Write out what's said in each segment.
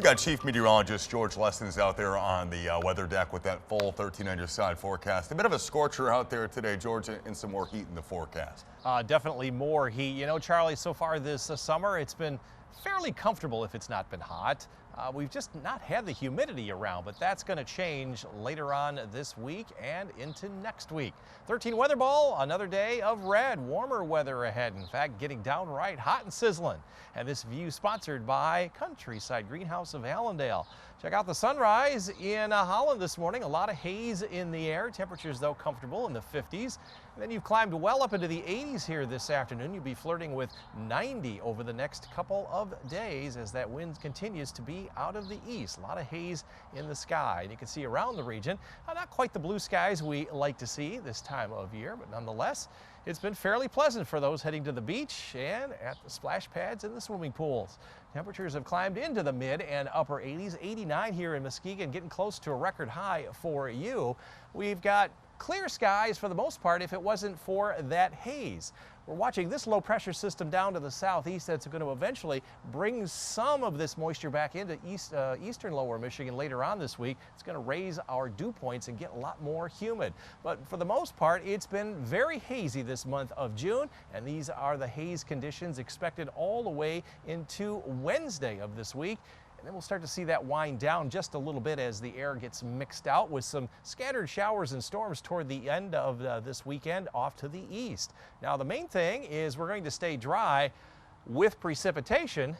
got Chief Meteorologist George Lessons out there on the weather deck with that full 13 on your side forecast. A bit of a scorcher out there today, George, and some more heat in the forecast. Definitely more heat. You know, Charlie, so far this summer, it's been fairly comfortable if it's not been hot. We've just not had the humidity around, but that's going to change later on this week and into next week. 13 weather ball, another day of red, warmer weather ahead. In fact, getting downright hot and sizzling. And this view sponsored by Countryside Greenhouse of Allendale. Check out the sunrise in Holland this morning. A lot of haze in the air. Temperatures, though, comfortable in the 50s. And then you've climbed well up into the 80s here this afternoon. You'll be flirting with 90 over the next couple of days as that wind continues to be out of the east. A lot of haze in the sky. And you can see around the region, not quite the blue skies we like to see this time of year, but nonetheless, it's been fairly pleasant for those heading to the beach and at the splash pads and the swimming pools. Temperatures have climbed into the mid and upper 80s, 89 here in Muskegon, getting close to a record high for you. We've got clear skies for the most part if it wasn't for that haze. We're watching this low pressure system down to the southeast that's going to eventually bring some of this moisture back into eastern lower Michigan later on this week. It's going to raise our dew points and get a lot more humid. But for the most part, it's been very hazy this month of June, and these are the haze conditions expected all the way into Wednesday of this week. And then we'll start to see that wind down just a little bit as the air gets mixed out with some scattered showers and storms toward the end of this weekend off to the east. Now, the main thing is we're going to stay dry with precipitation,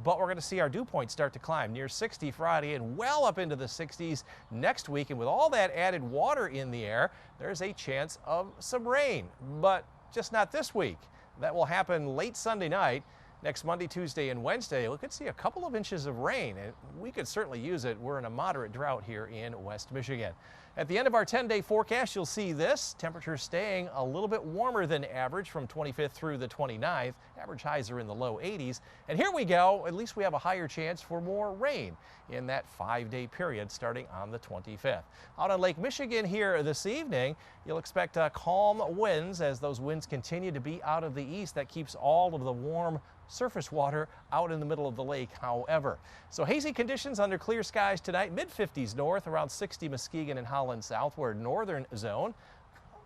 but we're going to see our dew point start to climb near 60 Friday and well up into the 60s next week. And with all that added water in the air, there's a chance of some rain, but just not this week. That will happen late Sunday night. Next Monday, Tuesday, and Wednesday, we could see a couple of inches of rain, and we could certainly use it. We're in a moderate drought here in West Michigan. At the end of our 10-day forecast, you'll see this. Temperatures staying a little bit warmer than average from 25th through the 29th. Average highs are in the low 80s. And here we go. At least we have a higher chance for more rain in that 5-day period starting on the 25th. Out on Lake Michigan here this evening, you'll expect calm winds as those winds continue to be out of the east. That keeps all of the warm surface water out in the middle of the lake, however. So hazy conditions under clear skies tonight, mid-50s north, around 60 Muskegon and Holland southward, northern zone.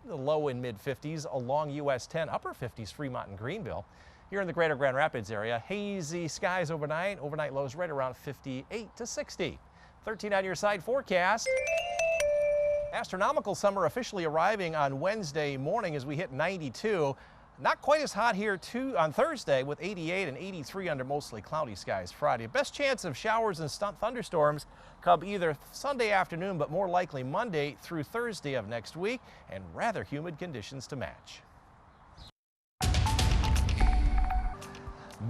The low in mid-50s along US 10, upper 50s Fremont and Greenville. Here in the greater Grand Rapids area, hazy skies overnight. Overnight lows right around 58 to 60. 13 on your side forecast. Astronomical summer officially arriving on Wednesday morning as we hit 92. Not quite as hot here on Thursday with 88 and 83 under mostly cloudy skies Friday. Best chance of showers and thunderstorms come either Sunday afternoon, but more likely Monday through Thursday of next week, and rather humid conditions to match.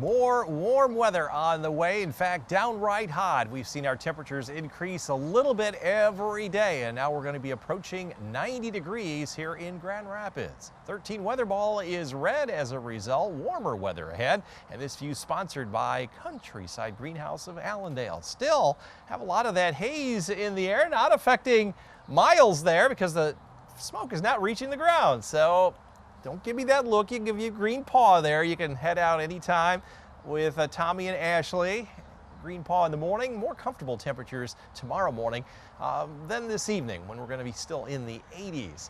More warm weather on the way. In fact, downright hot. We've seen our temperatures increase a little bit every day, and now we're going to be approaching 90 degrees here in Grand Rapids. 13 weather ball is red as a result. Warmer weather ahead, and this view sponsored by Countryside Greenhouse of Allendale. Still have a lot of that haze in the air, not affecting miles there because the smoke is not reaching the ground. So don't give me that look. You can give you a green paw there. You can head out anytime with Tommy and Ashley. Green paw in the morning. More comfortable temperatures tomorrow morning than this evening when we're going to be still in the 80s.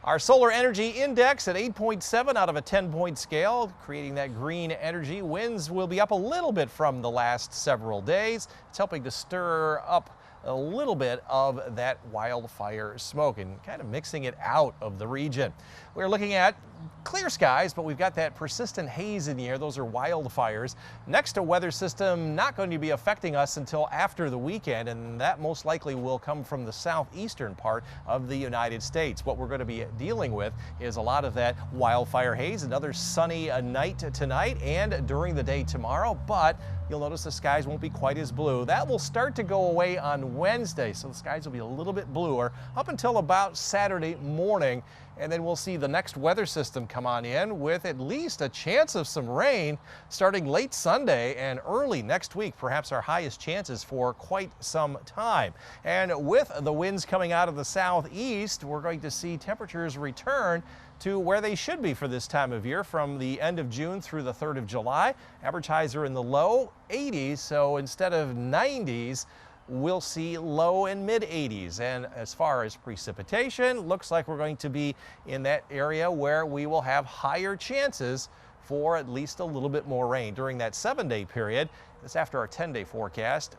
Our solar energy index at 8.7 out of a 10-point scale, creating that green energy. Winds will be up a little bit from the last several days. It's helping to stir up a little bit of that wildfire smoke and kind of mixing it out of the region. We're looking at clear skies, but we've got that persistent haze in the air. Those are wildfires. Next, a weather system not going to be affecting us until after the weekend, and that most likely will come from the southeastern part of the United States. What we're going to be dealing with is a lot of that wildfire haze. Another sunny night tonight and during the day tomorrow, but you'll notice the skies won't be quite as blue. That will start to go away on Wednesday, so the skies will be a little bit bluer up until about Saturday morning. And then we'll see the next weather system come on in with at least a chance of some rain starting late Sunday and early next week, perhaps our highest chances for quite some time. And with the winds coming out of the southeast, we're going to see temperatures return to where they should be for this time of year from the end of June through the 3rd of July. Average highs are in the low 80s, so instead of 90s, we'll see low and mid 80s. And as far as precipitation, looks like we're going to be in that area where we will have higher chances for at least a little bit more rain during that 7-day period. That's after our 10-day forecast,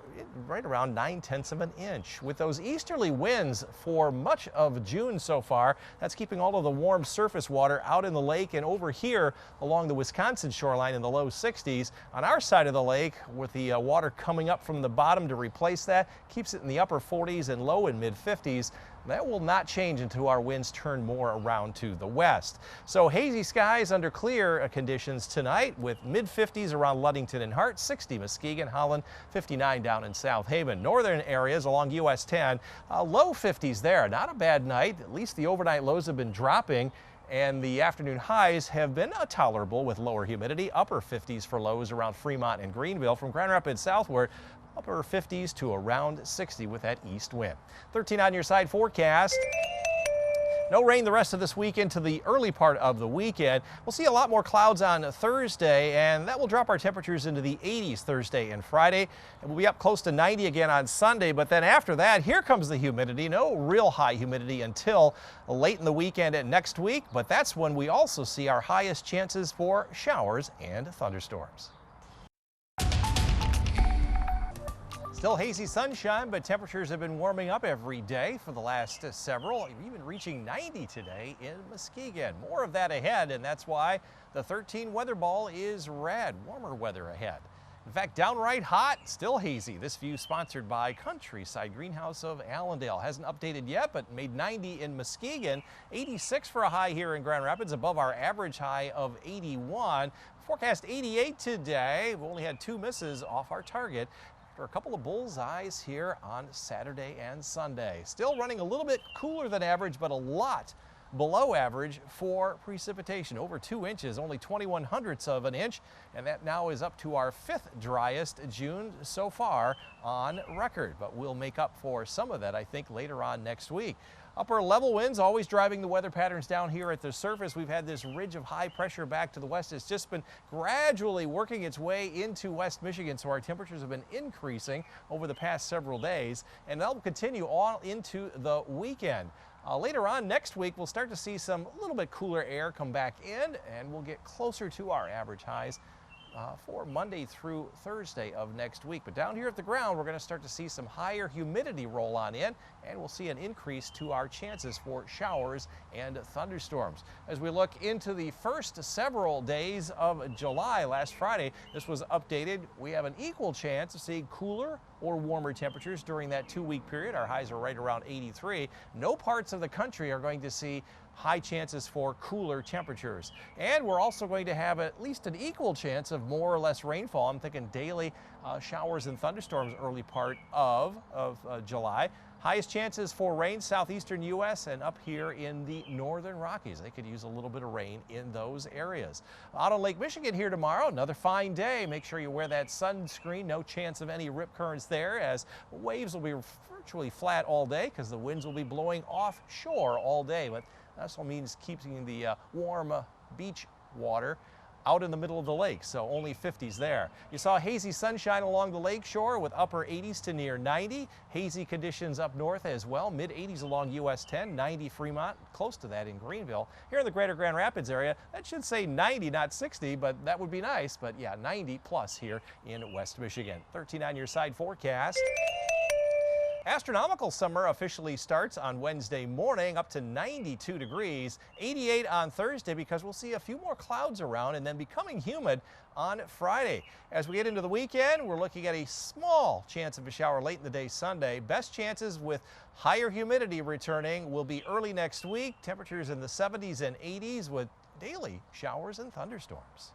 right around 9/10 of an inch. With those easterly winds for much of June so far, that's keeping all of the warm surface water out in the lake and over here along the Wisconsin shoreline in the low 60s. On our side of the lake, with the water coming up from the bottom to replace that, keeps it in the upper 40s and low and mid 50s. That will not change until our winds turn more around to the west. So hazy skies under clear conditions tonight with mid 50s around Ludington and Hart, 60 Muskegon, Holland, 59 down in South Haven. Northern areas along US 10, low 50s there. Not a bad night. At least the overnight lows have been dropping, and the afternoon highs have been tolerable with lower humidity. Upper 50s for lows around Fremont and Greenville. From Grand Rapids southward, upper 50s to around 60 with that east wind. 13 on your side forecast. No rain the rest of this week into the early part of the weekend. We'll see a lot more clouds on Thursday, and that will drop our temperatures into the 80s Thursday and Friday. And we'll be up close to 90 again on Sunday, but then after that, here comes the humidity. No real high humidity until late in the weekend and next week, but that's when we also see our highest chances for showers and thunderstorms. Still hazy sunshine, but temperatures have been warming up every day for the last several, even reaching 90 today in Muskegon. More of that ahead, and that's why the 13 weather ball is red. Warmer weather ahead. In fact, downright hot, still hazy. This view sponsored by Countryside Greenhouse of Allendale. Hasn't updated yet, but made 90 in Muskegon. 86 for a high here in Grand Rapids, above our average high of 81. Forecast 88 today. We've only had 2 misses off our target after a couple of bullseyes here on Saturday and Sunday. Still running a little bit cooler than average, but a lot below average for precipitation. Over 2 inches, only 21/100ths of an inch, and that now is up to our 5th driest June so far on record. But we'll make up for some of that, I think, later on next week. Upper level winds always driving the weather patterns down here at the surface. We've had this ridge of high pressure back to the west. It's just been gradually working its way into West Michigan, so our temperatures have been increasing over the past several days, and that will continue all into the weekend. Later on next week, we'll start to see some little bit cooler air come back in, and we'll get closer to our average highs for Monday through Thursday of next week. But down here at the ground, we're going to start to see some higher humidity roll on in, and we'll see an increase to our chances for showers and thunderstorms. As we look into the first several days of July, last Friday, this was updated. We have an equal chance of seeing cooler or warmer temperatures during that 2-week period. Our highs are right around 83. No parts of the country are going to see high chances for cooler temperatures. And we're also going to have at least an equal chance of more or less rainfall. I'm thinking daily showers and thunderstorms early part of July. Highest chances for rain, southeastern U.S. and up here in the northern Rockies. They could use a little bit of rain in those areas. Out on Lake Michigan here tomorrow, another fine day. Make sure you wear that sunscreen. No chance of any rip currents there, as waves will be virtually flat all day because the winds will be blowing offshore all day. But that also means keeping the warm beach water out in the middle of the lake, so only 50s there. You saw hazy sunshine along the lake shore with upper 80s to near 90. Hazy conditions up north as well, mid 80s along US 10, 90 Fremont, close to that in Greenville. Here in the greater Grand Rapids area, that should say 90, not 60, but that would be nice. But yeah, 90 plus here in West Michigan. 13 on your side forecast. Astronomical summer officially starts on Wednesday morning, up to 92 degrees, 88 on Thursday because we'll see a few more clouds around, and then becoming humid on Friday. As we get into the weekend, we're looking at a small chance of a shower late in the day Sunday. Best chances with higher humidity returning will be early next week. Temperatures in the 70s and 80s with daily showers and thunderstorms.